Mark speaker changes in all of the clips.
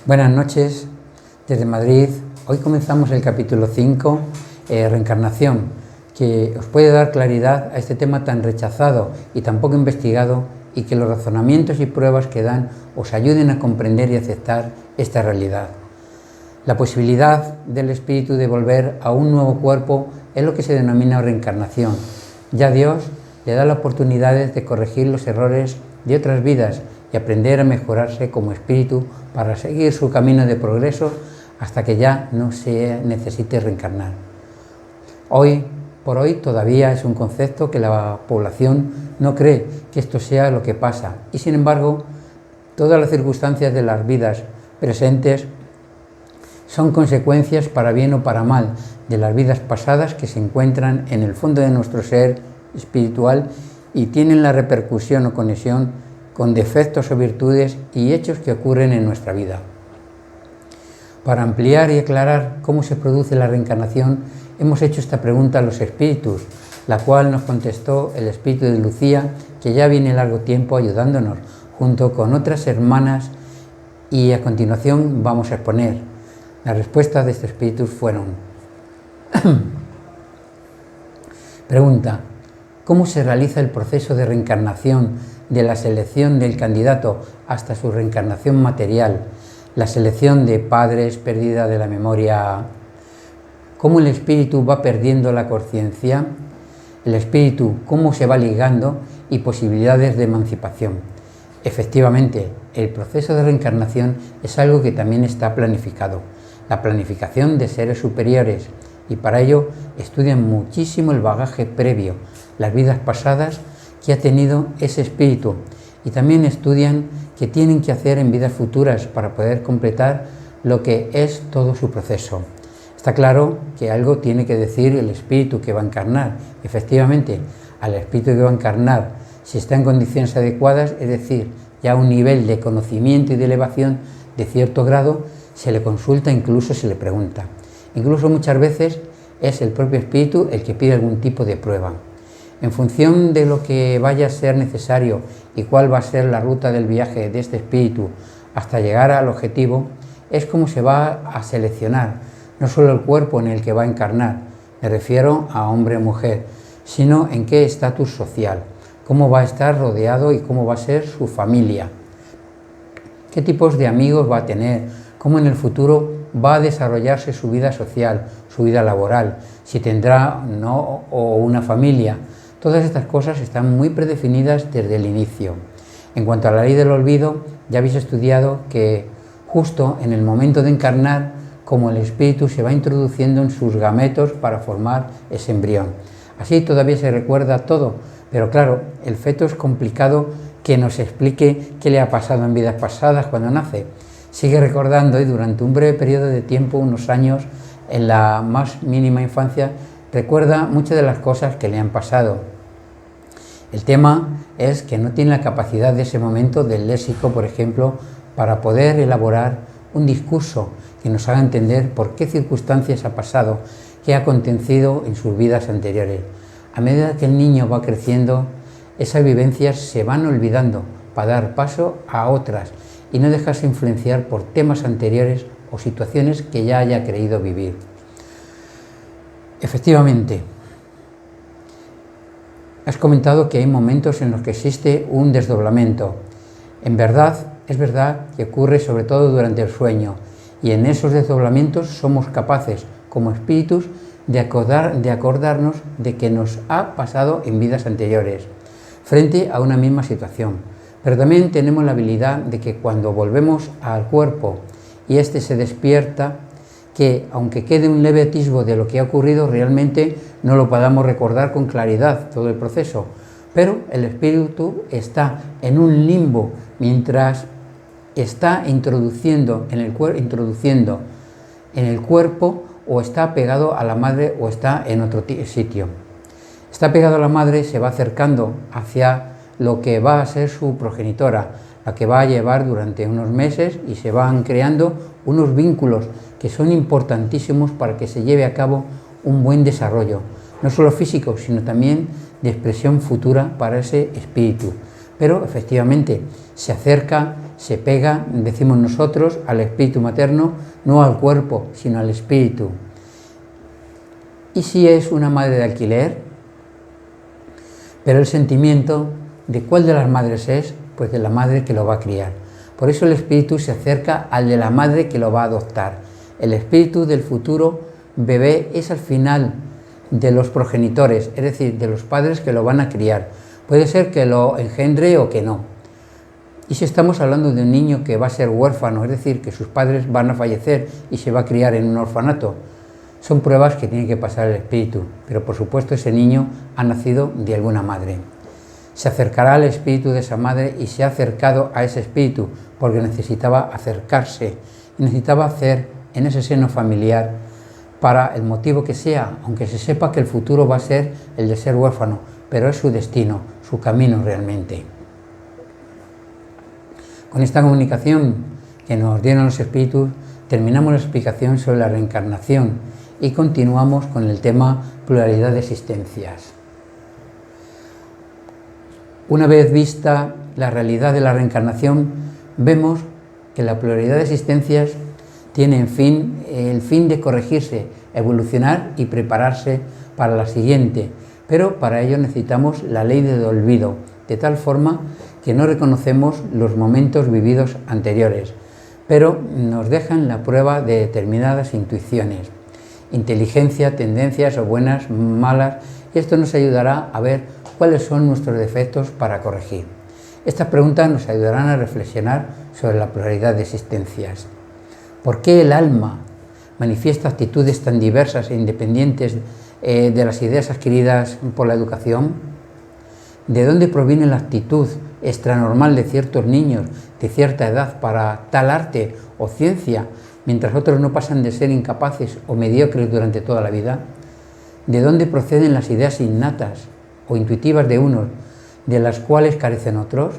Speaker 1: Buenas noches desde Madrid. Hoy comenzamos el capítulo 5, Reencarnación, que os puede dar claridad a este tema tan rechazado y tan poco investigado, y que los razonamientos y pruebas que dan os ayuden a comprender y aceptar esta realidad. La posibilidad del espíritu de volver a un nuevo cuerpo es lo que se denomina reencarnación. Ya Dios le da la oportunidad de corregir los errores de otras vidas y aprender a mejorarse como espíritu para seguir su camino de progreso hasta que ya no se necesite reencarnar. Hoy por hoy todavía es un concepto que la población no cree que esto sea lo que pasa, y sin embargo todas las circunstancias de las vidas presentes son consecuencias, para bien o para mal, de las vidas pasadas que se encuentran en el fondo de nuestro ser espiritual y tienen la repercusión o conexión con defectos o virtudes y hechos que ocurren en nuestra vida. Para ampliar y aclarar cómo se produce la reencarnación, hemos hecho esta pregunta a los espíritus, la cual nos contestó el espíritu de Lucía, que ya viene largo tiempo ayudándonos, junto con otras hermanas, y a continuación vamos a exponer. Las respuestas de estos espíritus fueron: Pregunta: ¿cómo se realiza el proceso de reencarnación de la selección del candidato hasta su reencarnación material, la selección de padres, pérdida de la memoria? ¿Cómo el espíritu va perdiendo la conciencia? El espíritu, ¿cómo se va ligando? Y posibilidades de emancipación. Efectivamente, el proceso de reencarnación es algo que también está planificado. La planificación de seres superiores, y para ello estudian muchísimo el bagaje previo, las vidas pasadas que ha tenido ese espíritu, y también estudian qué tienen que hacer en vidas futuras para poder completar lo que es todo su proceso. Está claro que algo tiene que decir el espíritu que va a encarnar. Efectivamente, al espíritu que va a encarnar, si está en condiciones adecuadas, es decir, ya a un nivel de conocimiento y de elevación de cierto grado, se le consulta, incluso se le pregunta. Incluso muchas veces es el propio espíritu el que pide algún tipo de prueba. En función de lo que vaya a ser necesario y cuál va a ser la ruta del viaje de este espíritu hasta llegar al objetivo, es como se va a seleccionar no solo el cuerpo en el que va a encarnar, me refiero a hombre o mujer, sino en qué estatus social, cómo va a estar rodeado y cómo va a ser su familia, qué tipos de amigos va a tener, cómo en el futuro va a desarrollarse su vida social, su vida laboral, si tendrá no o una familia. Todas estas cosas están muy predefinidas desde el inicio. En cuanto a la ley del olvido, ya habéis estudiado que justo en el momento de encarnar, como el espíritu se va introduciendo en sus gametos para formar ese embrión. Así todavía se recuerda todo, pero claro, el feto es complicado que nos explique qué le ha pasado en vidas pasadas cuando nace. Sigue recordando, y durante un breve periodo de tiempo, unos años, en la más mínima infancia, recuerda muchas de las cosas que le han pasado. El tema es que no tiene la capacidad de ese momento del léxico, por ejemplo, para poder elaborar un discurso que nos haga entender por qué circunstancias ha pasado, qué ha acontecido en sus vidas anteriores. A medida que el niño va creciendo, esas vivencias se van olvidando para dar paso a otras y no dejarse influenciar por temas anteriores o situaciones que ya haya creído vivir. Efectivamente, has comentado que hay momentos en los que existe un desdoblamiento. En verdad, es verdad que ocurre sobre todo durante el sueño, y en esos desdoblamientos somos capaces, como espíritus, de acordarnos de que nos ha pasado en vidas anteriores, frente a una misma situación. Pero también tenemos la habilidad de que cuando volvemos al cuerpo y éste se despierta, que aunque quede un leve atisbo de lo que ha ocurrido, realmente no lo podamos recordar con claridad todo el proceso, pero el espíritu está en un limbo mientras está introduciendo en el cuerpo, o está pegado a la madre o está en otro sitio. Está pegado a la madre, se va acercando hacia lo que va a ser su progenitora, la que va a llevar durante unos meses, y se van creando unos vínculos que son importantísimos para que se lleve a cabo un buen desarrollo, no solo físico, sino también de expresión futura para ese espíritu. Pero efectivamente se acerca se pega, decimos nosotros, al espíritu materno, no al cuerpo, sino al espíritu. ¿Y si es una madre de alquiler? Pero el sentimiento de cuál de las madres es, pues de la madre que lo va a criar. Por eso el espíritu se acerca al de la madre que lo va a adoptar. El espíritu del futuro bebé es al final de los progenitores, es decir, de los padres que lo van a criar. Puede ser que lo engendre o que no. Y si estamos hablando de un niño que va a ser huérfano, es decir, que sus padres van a fallecer y se va a criar en un orfanato, son pruebas que tiene que pasar el espíritu, pero por supuesto ese niño ha nacido de alguna madre. Se acercará al espíritu de esa madre y se ha acercado a ese espíritu porque necesitaba acercarse, necesitaba hacer en ese seno familiar para el motivo que sea, aunque se sepa que el futuro va a ser el de ser huérfano, pero es su destino, su camino realmente. Con esta comunicación que nos dieron los espíritus, terminamos la explicación sobre la reencarnación y continuamos con el tema pluralidad de existencias. Una vez vista la realidad de la reencarnación, vemos que la pluralidad de existencias tiene el fin de corregirse, evolucionar y prepararse para la siguiente, pero para ello necesitamos la ley del olvido, de tal forma que no reconocemos los momentos vividos anteriores, pero nos dejan la prueba de determinadas intuiciones, inteligencia, tendencias o buenas, malas, y esto nos ayudará a ver cuáles son nuestros defectos para corregir. Estas preguntas nos ayudarán a reflexionar sobre la pluralidad de existencias. ¿Por qué el alma manifiesta actitudes tan diversas e independientes de las ideas adquiridas por la educación? ¿De dónde proviene la actitud extranormal de ciertos niños de cierta edad para tal arte o ciencia, mientras otros no pasan de ser incapaces o mediocres durante toda la vida? ¿De dónde proceden las ideas innatas o intuitivas de unos, de las cuales carecen otros?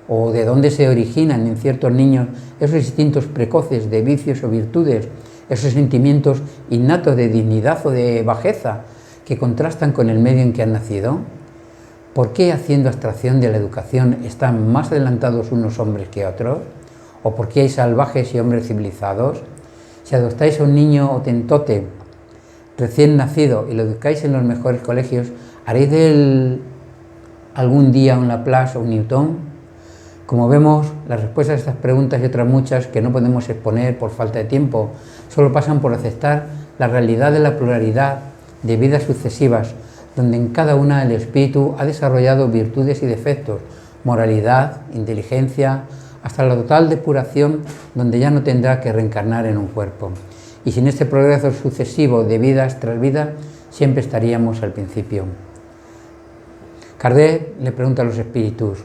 Speaker 1: ¿O de dónde se originan en ciertos niños esos instintos precoces de vicios o virtudes, esos sentimientos innatos de dignidad o de bajeza que contrastan con el medio en que han nacido? ¿Por qué, haciendo abstracción de la educación, están más adelantados unos hombres que otros? ¿O por qué hay salvajes y hombres civilizados? Si adoptáis a un niño hotentote recién nacido y lo educáis en los mejores colegios, ¿haréis de él algún día un Laplace o un Newton? Como vemos, las respuestas a estas preguntas y otras muchas que no podemos exponer por falta de tiempo, solo pasan por aceptar la realidad de la pluralidad de vidas sucesivas, donde en cada una el espíritu ha desarrollado virtudes y defectos, moralidad, inteligencia, hasta la total depuración, donde ya no tendrá que reencarnar en un cuerpo. Y sin este progreso sucesivo de vidas tras vidas, siempre estaríamos al principio. Kardec le pregunta a los espíritus: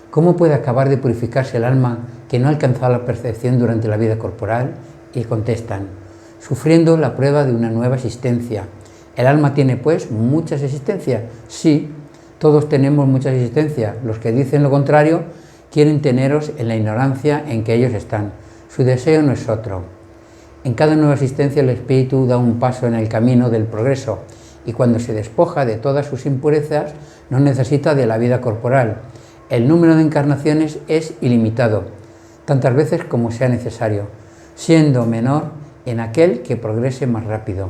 Speaker 1: ¿cómo puede acabar de purificarse el alma que no ha alcanzado la perfección durante la vida corporal? Y contestan: sufriendo la prueba de una nueva existencia. ¿El alma tiene, pues, muchas existencias? Sí, todos tenemos muchas existencias. Los que dicen lo contrario quieren teneros en la ignorancia en que ellos están. Su deseo no es otro. En cada nueva existencia el espíritu da un paso en el camino del progreso y cuando se despoja de todas sus impurezas no necesita de la vida corporal. El número de encarnaciones es ilimitado, tantas veces como sea necesario, siendo menor en aquel que progrese más rápido.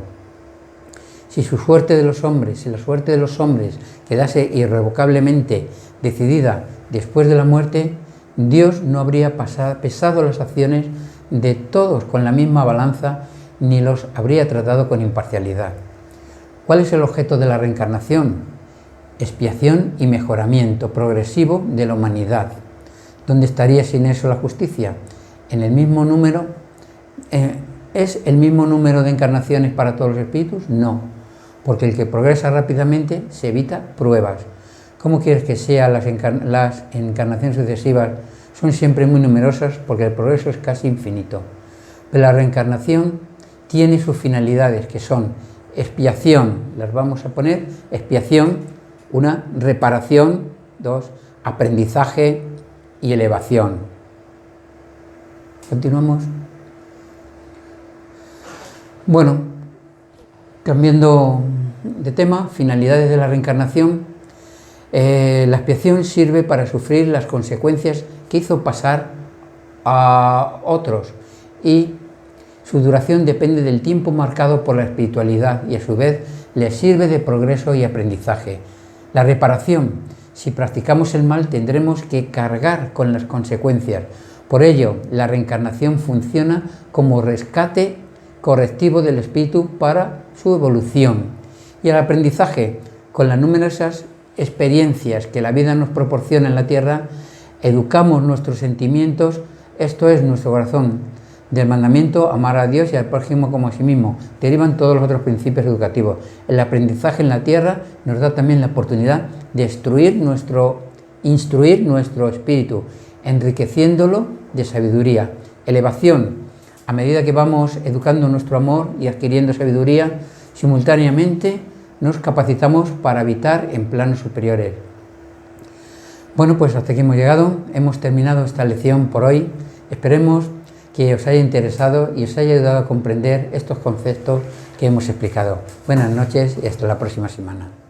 Speaker 1: Si la suerte de los hombres quedase irrevocablemente decidida después de la muerte, Dios no habría pesado las acciones de todos con la misma balanza, ni los habría tratado con imparcialidad. ¿Cuál es el objeto de la reencarnación? Expiación y mejoramiento progresivo de la humanidad. ¿Dónde estaría sin eso la justicia? ¿En el mismo número? ¿Es el mismo número de encarnaciones para todos los espíritus? No, porque el que progresa rápidamente se evita pruebas. ¿Cómo quieres que sean las encarnaciones sucesivas? Son siempre muy numerosas porque el progreso es casi infinito. Pero la reencarnación tiene sus finalidades, que son expiación, las vamos a poner, expiación, una, reparación, dos, aprendizaje y elevación. ¿Continuamos? Bueno, cambiando de tema, finalidades de la reencarnación. La expiación sirve para sufrir las consecuencias que hizo pasar a otros, y su duración depende del tiempo marcado por la espiritualidad y a su vez les sirve de progreso y aprendizaje. La reparación: si practicamos el mal tendremos que cargar con las consecuencias. Por ello, la reencarnación funciona como rescate correctivo del espíritu para su evolución. Y el aprendizaje: con las numerosas experiencias que la vida nos proporciona en la tierra, educamos nuestros sentimientos, esto es, nuestro corazón. Del mandamiento amar a Dios y al prójimo como a sí mismo derivan todos los otros principios educativos. El aprendizaje en la tierra nos da también la oportunidad de instruir nuestro espíritu, enriqueciéndolo de sabiduría. Elevación: a medida que vamos educando nuestro amor y adquiriendo sabiduría, simultáneamente nos capacitamos para habitar en planos superiores. Bueno, pues hasta aquí hemos llegado, hemos terminado esta lección por hoy. Esperemos que os haya interesado y os haya ayudado a comprender estos conceptos que hemos explicado. Buenas noches y hasta la próxima semana.